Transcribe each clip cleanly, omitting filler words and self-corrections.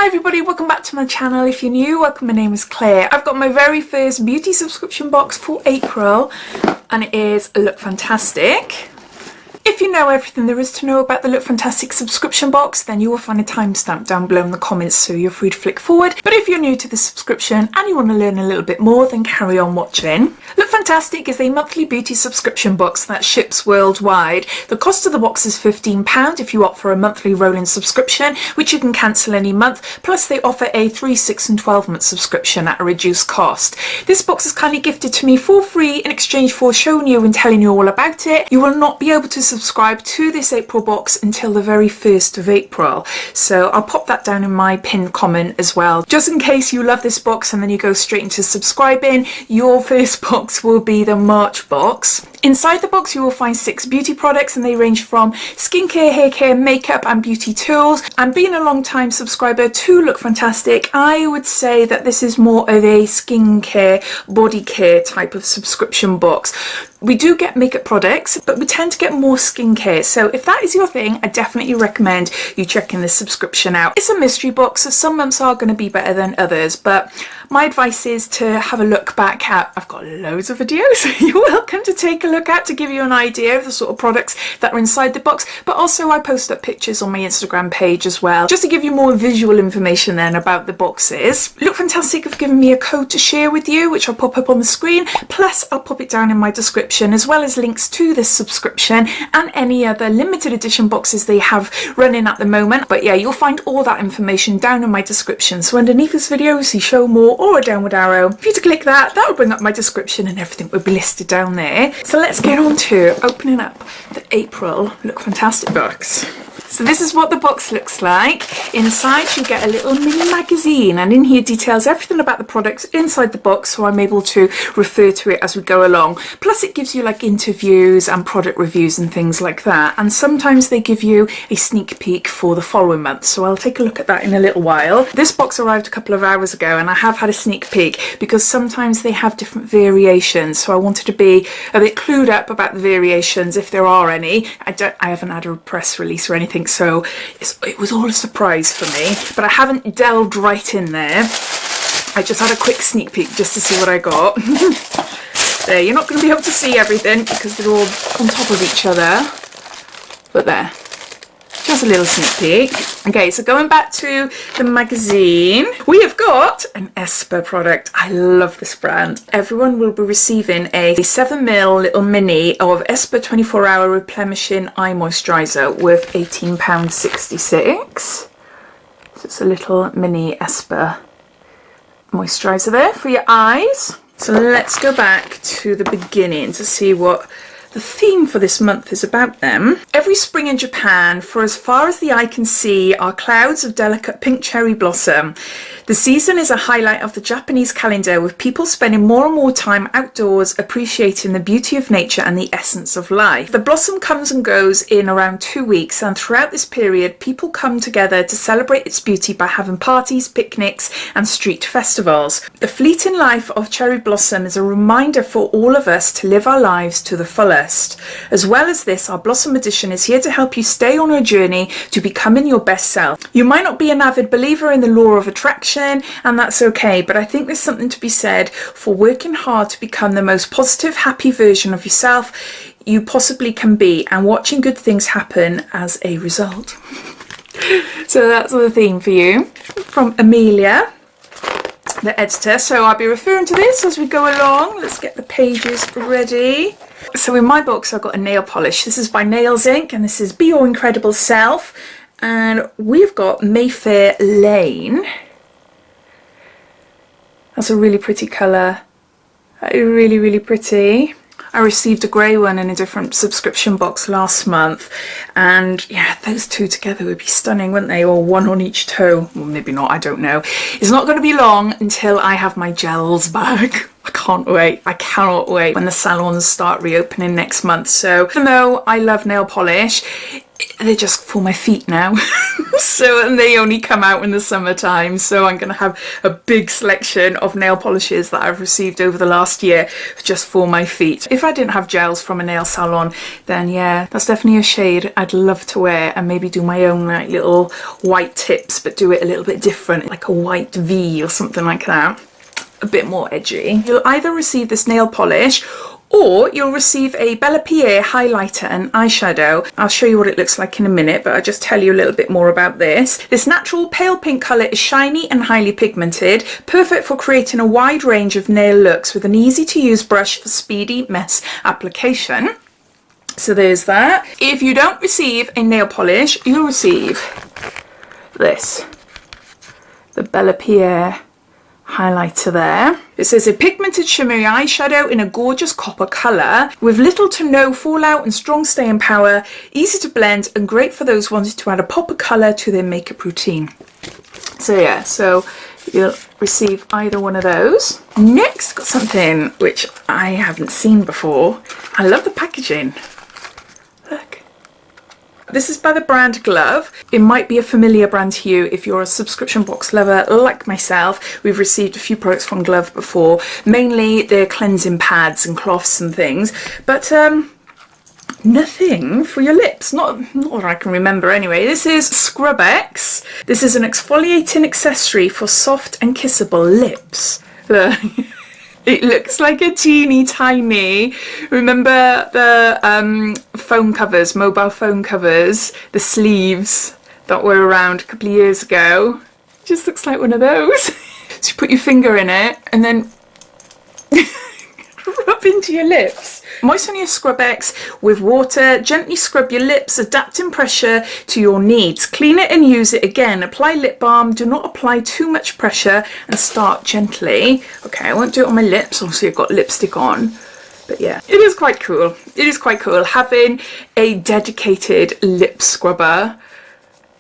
Hi everybody, welcome back to my channel. If you're new, welcome, my name is Claire. I've got my very first beauty subscription box for April and it is Lookfantastic. If you know everything there is to know about the Lookfantastic subscription box, then you will find a timestamp down below in the comments, so you're free to flick forward. But if you're new to the subscription and you want to learn a little bit more, then carry on watching. Lookfantastic is a monthly beauty subscription box that ships worldwide. The cost of the box is £15 if you opt for a monthly rolling subscription, which you can cancel any month. Plus they offer a 3, 6 and 12 month subscription at a reduced cost. This box is kindly gifted to me for free in exchange for showing you and telling you all about it. You will not be able to subscribe to this April box until the very 1st of April. So I'll pop that down in my pinned comment as well. Just in case you love this box and then you go straight into subscribing, your first box will be the March box. Inside the box you will find 6 beauty products and they range from skincare, hair care, makeup and beauty tools. And being a long time subscriber to Lookfantastic, I would say that this is more of a skincare, body care type of subscription box. We do get makeup products, but we tend to get more skincare. So if that is your thing, I definitely recommend you checking this subscription out. It's a mystery box, so some months are going to be better than others, but my advice is to have a look back at, I've got loads of videos you're welcome to take a look at to give you an idea of the sort of products that are inside the box, but also I post up pictures on my Instagram page as well, just to give you more visual information then about the boxes. Lookfantastic have given me a code to share with you, which I'll pop up on the screen, plus I'll pop it down in my description, as well as links to this subscription and any other limited edition boxes they have running at the moment. But yeah, you'll find all that information down in my description. So underneath this video you see show more or a downward arrow. If you to click that, that will bring up my description and everything will be listed down there. So let's get on to opening up the April Lookfantastic box. So this is what the box looks like. Inside you get a little mini magazine, and in here details everything about the products inside the box, so I'm able to refer to it as we go along. Plus it gives you like interviews and product reviews and things like that, and sometimes they give you a sneak peek for the following month, so I'll take a look at that in a little while. This box arrived a couple of hours ago and I have had a sneak peek because sometimes they have different variations, so I wanted to be a bit clued up about the variations if there are any. I haven't had a press release or anything, so it was all a surprise for me, but I haven't delved right in there. I just had a quick sneak peek just to see what I got. There, you're not going to be able to see everything because they're all on top of each other, but there, just a little sneak peek. Okay, so going back to the magazine, we have got an Esper product. I love this brand. Everyone will be receiving a 7ml little mini of Esper 24-hour replenishing eye moisturiser worth £18.66. So it's a little mini Esper moisturiser there for your eyes. So let's go back to the beginning to see what the theme for this month is about them. Every spring in Japan, for as far as the eye can see, are clouds of delicate pink cherry blossom. The season is a highlight of the Japanese calendar, with people spending more and more time outdoors appreciating the beauty of nature and the essence of life. The blossom comes and goes in around 2 weeks, and throughout this period people come together to celebrate its beauty by having parties, picnics and street festivals. The fleeting life of cherry blossom is a reminder for all of us to live our lives to the fullest. As well as this, our Blossom Edition is here to help you stay on your journey to becoming your best self. You might not be an avid believer in the law of attraction, and that's okay, but I think there's something to be said for working hard to become the most positive, happy version of yourself you possibly can be, and watching good things happen as a result. So that's the theme for you from Amelia, the editor. So I'll be referring to this as we go along. Let's get the pages ready. So in my box I've got a nail polish. This is by Nails Inc. and this is Be Your Incredible Self, and we've got Mayfair Lane. That's a really pretty colour. Really, really pretty. I received a grey one in a different subscription box last month, and yeah, those two together would be stunning, wouldn't they? Or one on each toe. Well, maybe not, I don't know. It's not going to be long until I have my gels back. I can't wait. I cannot wait when the salons start reopening next month. So even though I love nail polish, they're just for my feet now. So, and they only come out in the summertime, so I'm going to have a big selection of nail polishes that I've received over the last year just for my feet. If I didn't have gels from a nail salon, then yeah, that's definitely a shade I'd love to wear, and maybe do my own like little white tips, but do it a little bit different, like a white V or something like that, a bit more edgy. You'll either receive this nail polish, or you'll receive a Bella Pierre highlighter and eyeshadow. I'll show you what it looks like in a minute, but I'll just tell you a little bit more about this. This natural pale pink colour is shiny and highly pigmented, perfect for creating a wide range of nail looks with an easy to use brush for speedy mess application. So there's that. If you don't receive a nail polish, you'll receive this, the Bella Pierre highlighter there. It says a pigmented shimmery eyeshadow in a gorgeous copper colour with little to no fallout and strong staying power, easy to blend and great for those wanting to add a pop of colour to their makeup routine. So yeah, so you'll receive either one of those. Next, got something which I haven't seen before. I love the packaging. Look. This is by the brand Glove. It might be a familiar brand to you if you're a subscription box lover like myself. We've received a few products from Glove before, mainly their cleansing pads and cloths and things, but nothing for your lips, not that I can remember anyway. This is Scrub X. This is an exfoliating accessory for soft and kissable lips. It looks like a teeny tiny, remember the phone covers, mobile phone covers, the sleeves that were around a couple of years ago? It just looks like one of those. So you put your finger in it and then rub into your lips. Moisten your Scrub X with water, gently scrub your lips, adapting pressure to your needs. Clean it and use it again. Apply lip balm, do not apply too much pressure and start gently. Okay, I won't do it on my lips, obviously I've got lipstick on. But yeah, it is quite cool. It is quite cool. Having a dedicated lip scrubber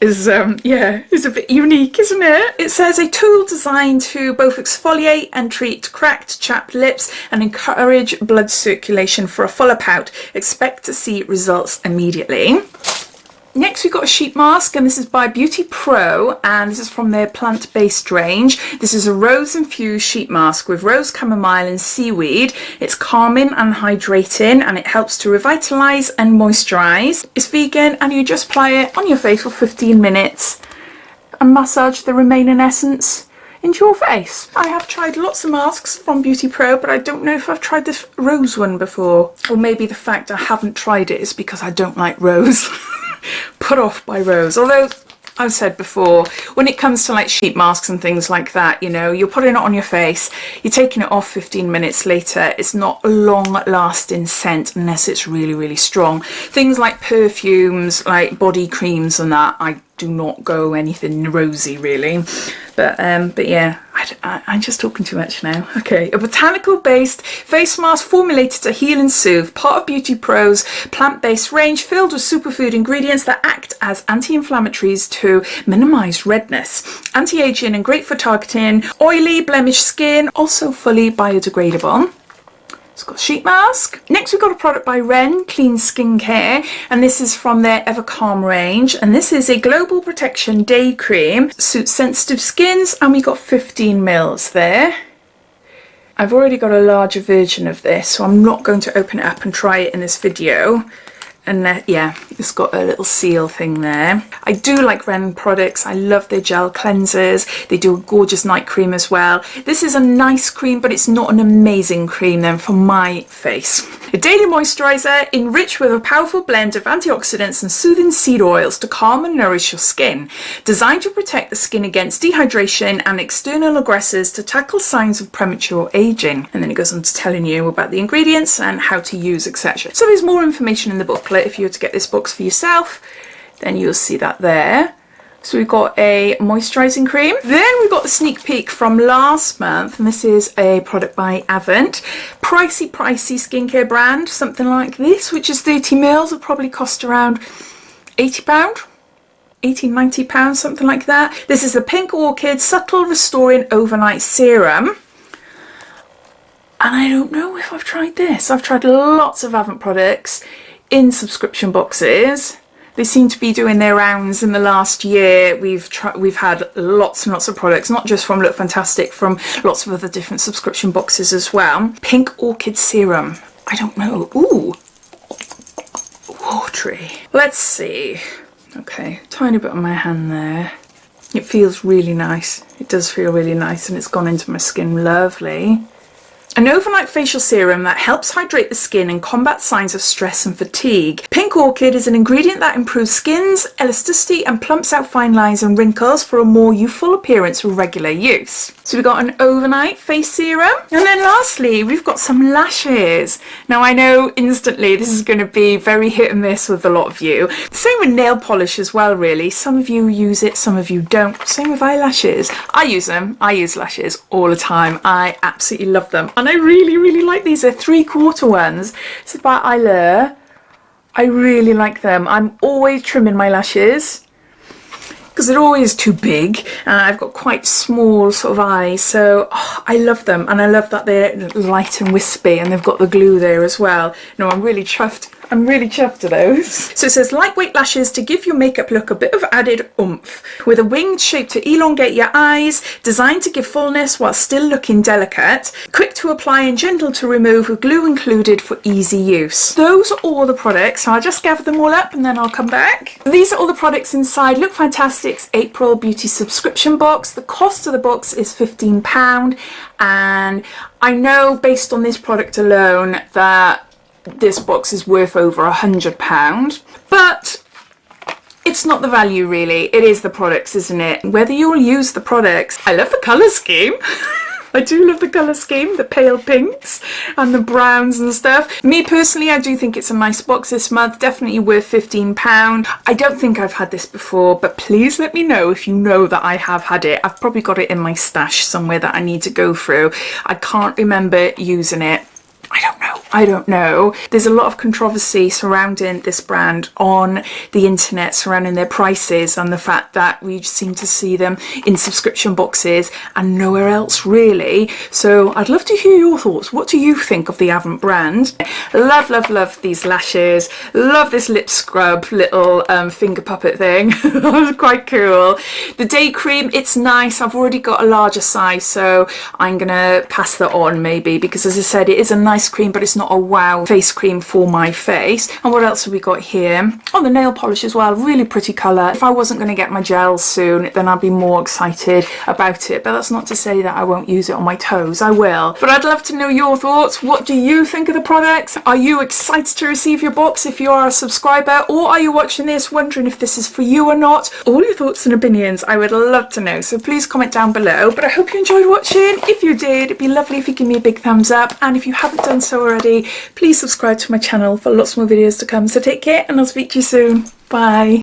is is a bit unique, isn't it? It says a tool designed to both exfoliate and treat cracked, chapped lips and encourage blood circulation for a fuller pout. Expect to see results immediately. Next we've got a sheet mask, and this is by Beauty Pro, and this is from their plant-based range. This is a rose infused sheet mask with rose, chamomile and seaweed. It's calming and hydrating, and it helps to revitalise and moisturise. It's vegan, and you just apply it on your face for 15 minutes and massage the remaining essence into your face. I have tried lots of masks from Beauty Pro, but I don't know if I've tried this rose one before. Or maybe the fact I haven't tried it is because I don't like rose. Put off by rose. Although I've said before, when it comes to like sheet masks and things like that, you know, you're putting it on your face, you're taking it off 15 minutes later, it's not a long lasting scent unless it's really, really strong. Things like perfumes, like body creams and that, I do not go anything rosy really. But yeah, I'm just talking too much now. Okay, a botanical based face mask formulated to heal and soothe, part of Beauty Pro's plant-based range filled with superfood ingredients that act as anti-inflammatories to minimise redness, anti-aging and great for targeting oily, blemished skin, also fully biodegradable. It's got a sheet mask. Next we've got a product by Ren, Clean Skincare, and this is from their Evercalm range, and this is a global protection day cream, suits sensitive skins, and we got 15 mils there. I've already got a larger version of this, so I'm not going to open it up and try it in this video. And yeah, it's got a little seal thing there. I do like Ren products. I love their gel cleansers. They do a gorgeous night cream as well. This is a nice cream, but it's not an amazing cream then for my face. A daily moisturiser enriched with a powerful blend of antioxidants and soothing seed oils to calm and nourish your skin. Designed to protect the skin against dehydration and external aggressors to tackle signs of premature aging. And then it goes on to telling you about the ingredients and how to use, etc. So there's more information in the booklet. If you were to get this box for yourself, then you'll see that there. So we've got a moisturising cream. Then we've got the sneak peek from last month, and this is a product by Avent. Pricey skincare brand, something like this, which is 30 mils. Will probably cost around £80, £80–90, something like that. This is the Pink Orchid Subtle Restoring Overnight Serum. And I don't know if I've tried this. I've tried lots of Avent products in subscription boxes. They seem to be doing their rounds in the last year. We've had lots and lots of products, not just from Lookfantastic, from lots of other different subscription boxes as well. Pink Orchid Serum. I don't know. Ooh. Watery. Let's see. Okay, tiny bit on my hand there. It feels really nice. It does feel really nice, and it's gone into my skin lovely. An overnight facial serum that helps hydrate the skin and combat signs of stress and fatigue. Pink Orchid is an ingredient that improves skin's elasticity and plumps out fine lines and wrinkles for a more youthful appearance with regular use. So we've got an overnight face serum. And then lastly, we've got some lashes. Now I know instantly this is going to be very hit and miss with a lot of you. Same with nail polish as well, really. Some of you use it, some of you don't. Same with eyelashes. I use them. I use lashes all the time. I absolutely love them. And I really, really like these. They're 3/4 ones. It's by Eyelure. I really like them. I'm always trimming my lashes because they're always too big. I've got quite small sort of eyes, so I love them, and I love that they're light and wispy, and they've got the glue there as well. No, I'm really chuffed. I'm really chuffed to those. So it says lightweight lashes to give your makeup look a bit of added oomph, with a winged shape to elongate your eyes, designed to give fullness while still looking delicate, quick to apply and gentle to remove with glue included for easy use. Those are all the products, so I'll just gather them all up and then I'll come back. These are all the products inside Lookfantastic's April beauty subscription box. The cost of the box is £15, and I know based on this product alone that this box is worth over £100, but it's not the value really, it is the products, isn't it? Whether you'll use the products. I love the colour scheme. I do love the colour scheme, the pale pinks and the browns and stuff. Me personally, I do think it's a nice box this month, definitely worth £15. I don't think I've had this before, but please let me know if you know that I have had it. I've probably got it in my stash somewhere that I need to go through. I can't remember using it. I don't know. There's a lot of controversy surrounding this brand on the internet, surrounding their prices and the fact that we seem to see them in subscription boxes and nowhere else really. So I'd love to hear your thoughts. What do you think of the Avant brand? Love, love, love these lashes. Love this lip scrub little finger puppet thing. That was quite cool. The day cream, it's nice. I've already got a larger size, so I'm gonna pass that on maybe, because as I said, it is a nice cream, but it's not a wow face cream for my face. And what else have we got here? Oh, the nail polish as well, really pretty colour. If I wasn't going to get my gels soon, then I'd be more excited about it, but that's not to say that I won't use it on my toes. I will. But I'd love to know your thoughts. What do you think of the products? Are you excited to receive your box if you are a subscriber, or are you watching this wondering if this is for you or not? All your thoughts and opinions, I would love to know, so please comment down below. But I hope you enjoyed watching. If you did, it'd be lovely if you give me a big thumbs up, and if you haven't done so already, please subscribe to my channel for lots more videos to come. So take care, and I'll speak to you soon. Bye.